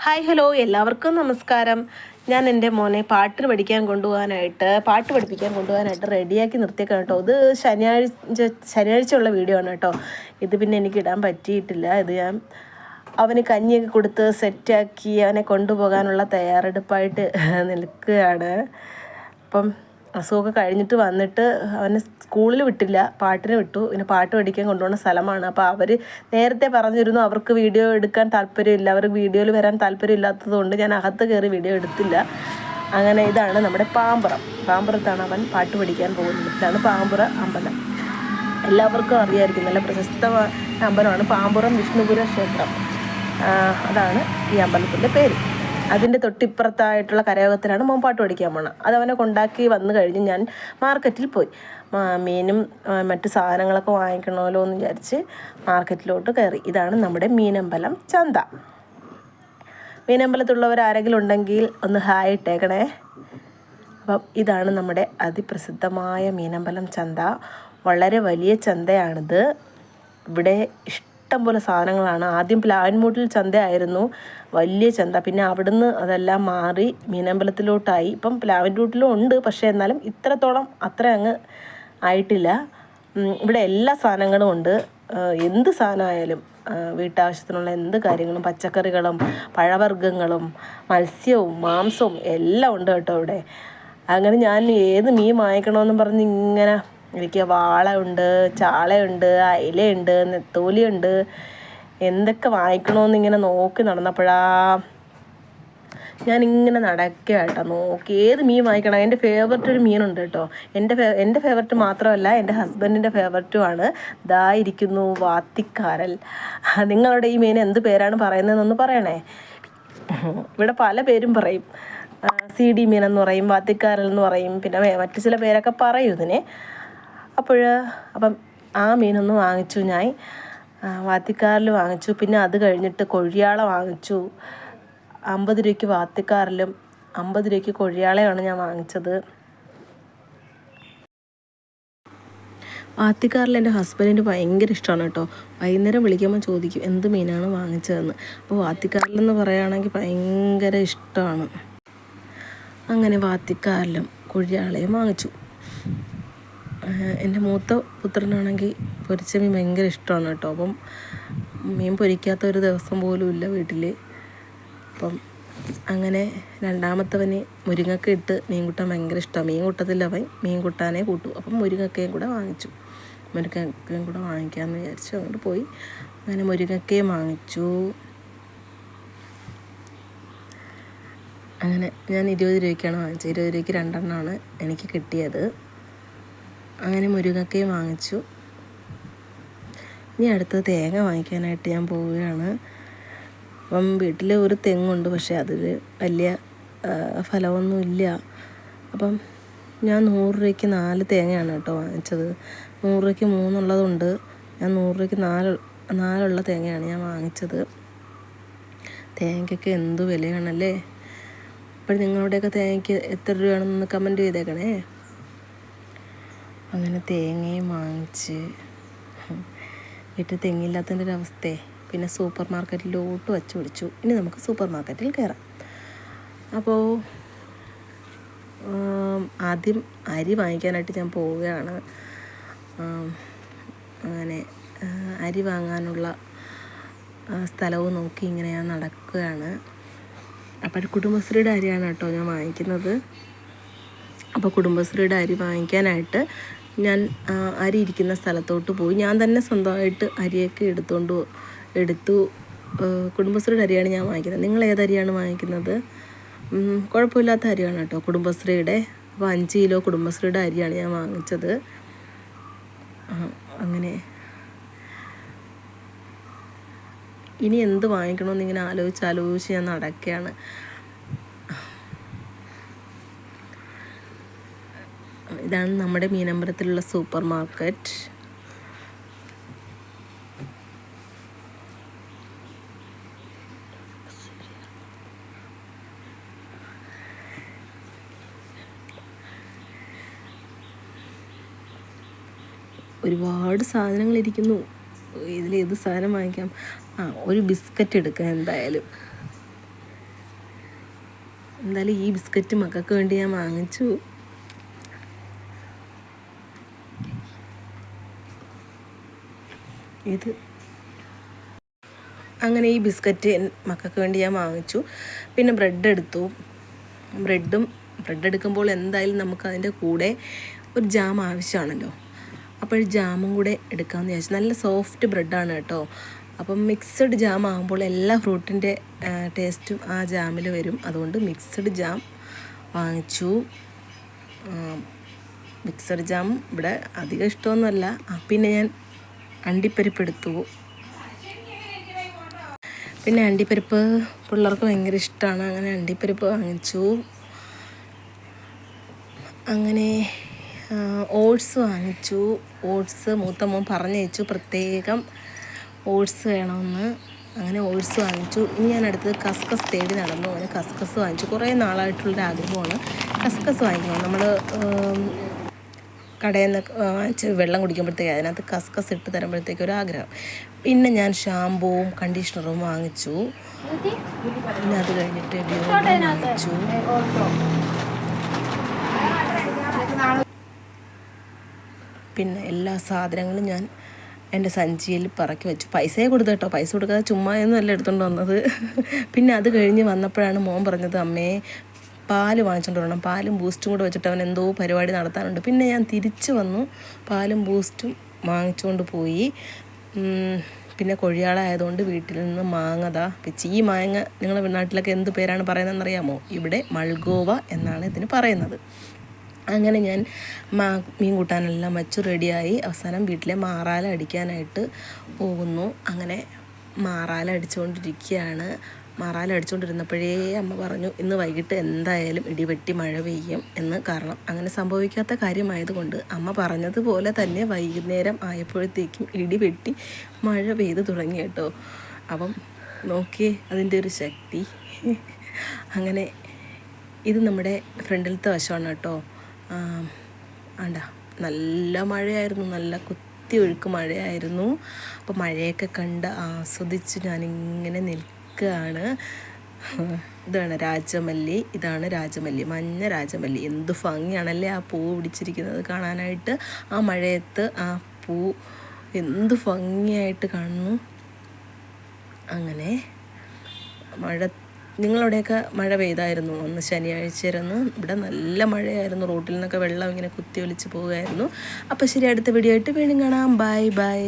Hi hello എല്ലാവർക്കും നമസ്കാരം. ഞാൻ എൻ്റെ മോനെ പാട്ട് പഠിപ്പിക്കാൻ കൊണ്ടുപോകാനായിട്ട് റെഡിയാക്കി നിർത്തിയേക്കാണ് കേട്ടോ. ഇത് ശനിയാഴ്ച ഉള്ള വീഡിയോ ആണ് കേട്ടോ. ഇത് പിന്നെ എനിക്ക് ഇടാൻ പറ്റിയിട്ടില്ല. ഇത് ഞാൻ അവന് കഞ്ഞിയൊക്കെ കൊടുത്ത് സെറ്റാക്കി അവനെ കൊണ്ടുപോകാനുള്ള തയ്യാറെടുപ്പായിട്ട് നിൽക്കുകയാണ്. അപ്പം അസുഖമൊക്കെ കഴിഞ്ഞിട്ട് വന്നിട്ട് അവനെ സ്കൂളിൽ വിട്ടില്ല, പാട്ടിന് വിട്ടു. പിന്നെ പാട്ട് പഠിക്കാൻ കൊണ്ടുപോകുന്ന സ്ഥലമാണ്. അപ്പോൾ അവർ നേരത്തെ പറഞ്ഞിരുന്നു അവർക്ക് വീഡിയോ എടുക്കാൻ താല്പര്യമില്ല, അവർക്ക് വീഡിയോയിൽ വരാൻ താല്പര്യമില്ലാത്തത് കൊണ്ട് ഞാൻ അകത്ത് കയറി വീഡിയോ എടുത്തില്ല. അങ്ങനെ ഇതാണ് നമ്മുടെ പാമ്പുറത്താണ് അവൻ പാട്ട് പഠിക്കാൻ പോകുന്നത്. ഇതാണ് പാമ്പുറ അമ്പലം. എല്ലാവർക്കും അറിയാമായിരിക്കും, നല്ല പ്രശസ്തമായ അമ്പലമാണ് പാമ്പുറം വിഷ്ണുപുര ക്ഷേത്രം. അതാണ് ഈ അമ്പലത്തിൻ്റെ പേര്. അതിൻ്റെ തൊട്ടിപ്പുറത്തായിട്ടുള്ള കരയോഗത്തിലാണ് മോൻ പാട്ട് പഠിക്കാൻ പോകണം. അതവനെ കൊണ്ടാക്കി വന്നു കഴിഞ്ഞ് ഞാൻ മാർക്കറ്റിൽ പോയി. മീനും മറ്റു സാധനങ്ങളൊക്കെ വാങ്ങിക്കണമല്ലോ എന്ന് വിചാരിച്ച് മാർക്കറ്റിലോട്ട് കയറി. ഇതാണ് നമ്മുടെ മീനമ്പലം ചന്ത. മീനമ്പലത്തുള്ളവർ ആരെങ്കിലും ഉണ്ടെങ്കിൽ ഒന്ന് ഹായ് ഇട്ടേക്കണേ. അപ്പം ഇതാണ് നമ്മുടെ അതിപ്രസിദ്ധമായ മീനമ്പലം ചന്ത. വളരെ വലിയ ചന്തയാണിത്. ഇവിടെ ഇഷ്ടം പോലെ സാധനങ്ങളാണ്. ആദ്യം പ്ലാവൻമൂട്ടിൽ ചന്തയായിരുന്നു, വലിയ ചന്ത. പിന്നെ അവിടുന്ന് അതെല്ലാം മാറി മീനമ്പലത്തിലോട്ടായി. ഇപ്പം പ്ലാവൻമൂട്ടിലും ഉണ്ട്, പക്ഷേ എന്നാലും അത്ര അങ്ങ് ആയിട്ടില്ല. ഇവിടെ എല്ലാ സാധനങ്ങളും ഉണ്ട്. എന്ത് സാധനമായാലും വീട്ടാവശ്യത്തിനുള്ള എന്ത് കാര്യങ്ങളും, പച്ചക്കറികളും പഴവർഗ്ഗങ്ങളും മത്സ്യവും മാംസവും എല്ലാം ഉണ്ട് കേട്ടോ ഇവിടെ. അങ്ങനെ ഞാൻ ഏത് മീൻ വാങ്ങിക്കണമെന്നും പറഞ്ഞ് ഇങ്ങനെ എനിക്ക് വാള ഉണ്ട്, ചാളയുണ്ട്, അയിലയുണ്ട്, നെത്തോലിയുണ്ട്, എന്തൊക്കെ വാങ്ങിക്കണമെന്നിങ്ങനെ നോക്കി നടന്നപ്പോഴാ ഞാനിങ്ങനെ നടക്കുക കേട്ടോ. നോക്കി ഏത് മീൻ വാങ്ങിക്കണം. എൻ്റെ ഫേവററ്റ് ഒരു മീനുണ്ട് കേട്ടോ. എൻ്റെ ഫേവററ്റ് മാത്രമല്ല, എൻ്റെ ഹസ്ബൻഡിൻ്റെ ഫേവററ്റുമാണ്. ഇരിക്കുന്നു വാത്തിക്കാരൽ. നിങ്ങളുടെ ഈ മീൻ എന്ത് പേരാണ് പറയുന്നതെന്നൊന്ന് പറയണേ. ഇവിടെ പല പേരും പറയും. CD മീനെന്ന് പറയും, വാത്തിക്കാരൽ എന്ന് പറയും, പിന്നെ മറ്റു ചില പേരൊക്കെ പറയും ഇതിനെ. അപ്പം ആ മീനൊന്ന് വാങ്ങിച്ചു ഞാൻ. വാത്തിക്കാരൽ വാങ്ങിച്ചു. പിന്നെ അത് കഴിഞ്ഞിട്ട് കൊഴിയാള വാങ്ങിച്ചു. 50 രൂപയ്ക്ക് വാത്തിക്കാരലും 50 രൂപയ്ക്ക് കൊഴിയാളയാണ് ഞാൻ വാങ്ങിച്ചത്. വാത്തിക്കാരൽ എൻ്റെ ഹസ്ബൻഡിന് ഭയങ്കര ഇഷ്ടമാണ് കേട്ടോ. വൈകുന്നേരം വിളിക്കുമ്പോൾ ചോദിക്കും എന്ത് മീനാണ് വാങ്ങിച്ചതെന്ന്. അപ്പോൾ വാത്തിക്കാരലെന്ന് പറയുകയാണെങ്കിൽ ഭയങ്കര ഇഷ്ടമാണ്. അങ്ങനെ വാത്തിക്കാരലും കൊഴിയാളയും വാങ്ങിച്ചു. എൻ്റെ മൂത്ത പുത്രനാണെങ്കിൽ പൊരിച്ച മീൻ ഭയങ്കര ഇഷ്ടമാണ് കേട്ടോ. അപ്പം മീൻ പൊരിക്കാത്ത ഒരു ദിവസം പോലും ഇല്ല വീട്ടിൽ. അപ്പം അങ്ങനെ രണ്ടാമത്തവന് മുരിങ്ങക്ക ഇട്ട് മീൻ കൂട്ടാൻ ഭയങ്കര ഇഷ്ടമാണ്. മീൻ കൂട്ടത്തില്ല, അവൻ മീൻ കൂട്ടാനേ കൂട്ടു. അപ്പം മുരിങ്ങക്കയും കൂടെ വാങ്ങിച്ചു. മുരിങ്ങക്കയും കൂടെ വാങ്ങിക്കാമെന്ന് വിചാരിച്ചു അങ്ങോട്ട് പോയി. അങ്ങനെ മുരിങ്ങക്കയും വാങ്ങിച്ചു. അങ്ങനെ ഞാൻ 20 രൂപയ്ക്കാണ് വാങ്ങിച്ചത്. 20 രൂപയ്ക്ക് 2 എണ്ണമാണ് എനിക്ക് കിട്ടിയത്. അങ്ങനെ മുരിങ്ങക്കയും വാങ്ങിച്ചു. ഇനി അടുത്തത് തേങ്ങ വാങ്ങിക്കാനായിട്ട് ഞാൻ പോവുകയാണ്. അപ്പം വീട്ടിൽ ഒരു തെങ്ങുണ്ട്, പക്ഷേ അതിൽ വലിയ ഫലമൊന്നുമില്ല. അപ്പം ഞാൻ 100 രൂപയ്ക്ക് 4 തേങ്ങയാണ് കേട്ടോ വാങ്ങിച്ചത്. 100 രൂപയ്ക്ക് 3 ഉള്ളതുണ്ട്. ഞാൻ 100 രൂപയ്ക്ക് 4 തേങ്ങയാണ് ഞാൻ വാങ്ങിച്ചത്. തേങ്ങയ്ക്കൊക്കെ എന്ത് വിലയാണല്ലേ. അപ്പോൾ നിങ്ങളുടെയൊക്കെ തേങ്ങയ്ക്ക് എത്ര രൂപയാണെന്ന് കമൻറ്റ് ചെയ്തേക്കണേ. അങ്ങനെ തേങ്ങയും വാങ്ങിച്ച് വീട്ടിൽ തെങ്ങില്ലാത്തതിൻ്റെ ഒരു അവസ്ഥയെ പിന്നെ സൂപ്പർ മാർക്കറ്റിലോട്ട് വച്ച് പിടിച്ചു. ഇനി നമുക്ക് സൂപ്പർ മാർക്കറ്റിൽ കയറാം. അപ്പോൾ ആദ്യം അരി വാങ്ങിക്കാനായിട്ട് ഞാൻ പോവുകയാണ്. അങ്ങനെ അരി വാങ്ങാനുള്ള സ്ഥലവും നോക്കി ഇങ്ങനെ ഞാൻ നടക്കുകയാണ്. അപ്പോൾ കുടുംബശ്രീയുടെ അരിയാണ് കേട്ടോ ഞാൻ വാങ്ങിക്കുന്നത്. അപ്പോൾ കുടുംബശ്രീയുടെ അരി വാങ്ങിക്കാനായിട്ട് ഞാൻ അരി ഇരിക്കുന്ന സ്ഥലത്തോട്ട് പോയി. ഞാൻ തന്നെ സ്വന്തമായിട്ട് അരിയൊക്കെ എടുത്തു. കുടുംബശ്രീയുടെ അരിയാണ് ഞാൻ വാങ്ങിക്കുന്നത്. നിങ്ങൾ ഏതരിയാണ് വാങ്ങിക്കുന്നത്? കുഴപ്പമില്ലാത്ത അരിയാണ് കേട്ടോ കുടുംബശ്രീയുടെ. അപ്പോൾ 5 കിലോ കുടുംബശ്രീയുടെ അരിയാണ് ഞാൻ വാങ്ങിച്ചത്. അങ്ങനെ ഇനി എന്ത് വാങ്ങിക്കണമെന്നിങ്ങനെ ആലോചിച്ച് ഞാൻ നടക്കുകയാണ്. ഇതാണ് നമ്മുടെ മീനമ്പലത്തിലുള്ള സൂപ്പർ മാർക്കറ്റ്. ഒരുപാട് സാധനങ്ങളിരിക്കുന്നു. ഇതിലേത് സാധനം വാങ്ങിക്കാം? ഒരു ബിസ്ക്കറ്റ് എടുക്കാം എന്തായാലും. എന്തായാലും ഈ ബിസ്ക്കറ്റ് മക്കൾക്ക് വേണ്ടി ഞാൻ വാങ്ങിച്ചു. ഇത് അങ്ങനെ ഈ ബിസ്ക്കറ്റ് മക്കൾക്ക് വേണ്ടി ഞാൻ വാങ്ങിച്ചു. പിന്നെ ബ്രെഡ് എടുത്തു. ബ്രെഡ് എടുക്കുമ്പോൾ എന്തായാലും നമുക്ക് അതിൻ്റെ കൂടെ ഒരു ജാം ആവശ്യമാണല്ലോ. അപ്പോൾ ജാമും കൂടെ എടുക്കാമെന്ന് വിചാരിച്ചു. നല്ല സോഫ്റ്റ് ബ്രെഡാണ് കേട്ടോ. അപ്പം മിക്സഡ് ജാം ആകുമ്പോൾ എല്ലാ ഫ്രൂട്ടിൻ്റെ ടേസ്റ്റും ആ ജാമിൽ വരും. അതുകൊണ്ട് മിക്സഡ് ജാം വാങ്ങിച്ചു. മിക്സഡ് ജാം ഇവിടെ അധികം ഇഷ്ടമൊന്നുമല്ല. പിന്നെ ഞാൻ അണ്ടിപ്പരിപ്പ് എടുത്തു. പിന്നെ അണ്ടിപ്പരിപ്പ് പിള്ളേർക്ക് ഭയങ്കര ഇഷ്ടമാണ്. അങ്ങനെ അണ്ടിപ്പരിപ്പ് വാങ്ങിച്ചു. അങ്ങനെ ഓട്സ് വാങ്ങിച്ചു. ഓട്സ് മൂത്ത മോൻ പറഞ്ഞയച്ചു പ്രത്യേകം ഓട്സ് വേണമെന്ന്. അങ്ങനെ ഓട്സ് വാങ്ങിച്ചു. ഇനി ഞാൻ അടുത്തത് കസ്കസ് തേടി നടന്നു. അങ്ങനെ കസ്കസ് വാങ്ങിച്ചു. കുറേ നാളായിട്ടുള്ളൊരു ആഗ്രഹമാണ് കസ്കസ് വാങ്ങിക്കണം. നമ്മൾ കടയിൽ നിന്ന് വാങ്ങിച്ച് വെള്ളം കുടിക്കുമ്പോഴത്തേക്ക് അതിനകത്ത് കസ്കസ് ഇട്ട് തരുമ്പോഴത്തേക്ക് ഒരു ആഗ്രഹം. പിന്നെ ഞാൻ ഷാമ്പൂവും കണ്ടീഷണറും വാങ്ങിച്ചു. പിന്നെ അത് കഴിഞ്ഞിട്ട് വാങ്ങിച്ചു. പിന്നെ എല്ലാ സാധനങ്ങളും ഞാൻ എൻ്റെ സഞ്ചിയിൽ പറക്കി വെച്ചു. പൈസയെ കൊടുത്തു കേട്ടോ. പൈസ കൊടുക്കാതെ ചുമ്മായൊന്നും അല്ല എടുത്തുകൊണ്ട് വന്നത്. പിന്നെ അത് കഴിഞ്ഞ് വന്നപ്പോഴാണ് മോൻ പറഞ്ഞത്, അമ്മേ പാല് വാങ്ങിച്ചുകൊണ്ട് വരണം, പാലും ബൂസ്റ്റും കൂടെ വെച്ചിട്ട് അവൻ എന്തോ പരിപാടി നടത്താനുണ്ട്. പിന്നെ ഞാൻ തിരിച്ചു വന്നു, പാലും ബൂസ്റ്റും വാങ്ങിച്ചുകൊണ്ട് പോയി. പിന്നെ കൊഴിയാളായതുകൊണ്ട് വീട്ടിൽ നിന്ന് മാങ്ങതാ വെച്ച്. ഈ മാങ്ങ നിങ്ങളുടെ നാട്ടിലൊക്കെ എന്ത് പേരാണ് പറയുന്നതെന്നറിയാമോ? ഇവിടെ മൾഗോവ എന്നാണ് ഇതിന് പറയുന്നത്. അങ്ങനെ ഞാൻ മീൻ കൂട്ടാനെല്ലാം വച്ചു റെഡിയായി. അവസാനം വീട്ടിലെ മാറാല അടിക്കാനായിട്ട് പോകുന്നു. അങ്ങനെ മാറാല അടിച്ചുകൊണ്ടിരിക്കുകയാണ്. മാറാല അടിച്ചുകൊണ്ടിരുന്നപ്പോഴേ അമ്മ പറഞ്ഞു, ഇന്ന് വൈകിട്ട് എന്തായാലും ഇടിവെട്ടി മഴ പെയ്യും എന്ന്. കാരണം അങ്ങനെ സംഭവിക്കാത്ത കാര്യമായതുകൊണ്ട് അമ്മ പറഞ്ഞതുപോലെ തന്നെ വൈകുന്നേരം ആയപ്പോഴത്തേക്കും ഇടിവെട്ടി മഴ പെയ്ത് തുടങ്ങി കേട്ടോ. അപ്പം നോക്കിയേ അതിൻ്റെ ഒരു ശക്തി. അങ്ങനെ ഇത് നമ്മുടെ ഫ്രണ്ടിലത്തെ വശമാണ് കേട്ടോ. ആണ്ട നല്ല മഴയായിരുന്നു, നല്ല കുത്തി ഒഴുക്ക് മഴയായിരുന്നു. അപ്പോൾ മഴയൊക്കെ കണ്ട് ആസ്വദിച്ച് ഞാനിങ്ങനെ നിൽക്കുകയാണ്. ഇതാണ് രാജമല്ലി. ഇതാണ് രാജമല്ലി, മഞ്ഞ രാജമല്ലി. എന്ത് ഭംഗിയാണല്ലേ ആ പൂ പിടിച്ചിരിക്കുന്നത് കാണാനായിട്ട്. ആ മഴയത്ത് ആ പൂ എന്ത് ഭംഗിയായിട്ട് കാണുന്നു. അങ്ങനെ നിങ്ങളവിടെയൊക്കെ മഴ പെയ്തായിരുന്നു? അന്ന് ശനിയാഴ്ചയായിരുന്നു. ഇവിടെ നല്ല മഴയായിരുന്നു. റോട്ടിൽ നിന്നൊക്കെ വെള്ളം ഇങ്ങനെ കുത്തി ഒലിച്ച് പോകുമായിരുന്നു. അപ്പോൾ ശരി, അടുത്ത വീഡിയോ ആയിട്ട് വീണ്ടും കാണാം. Bye bye.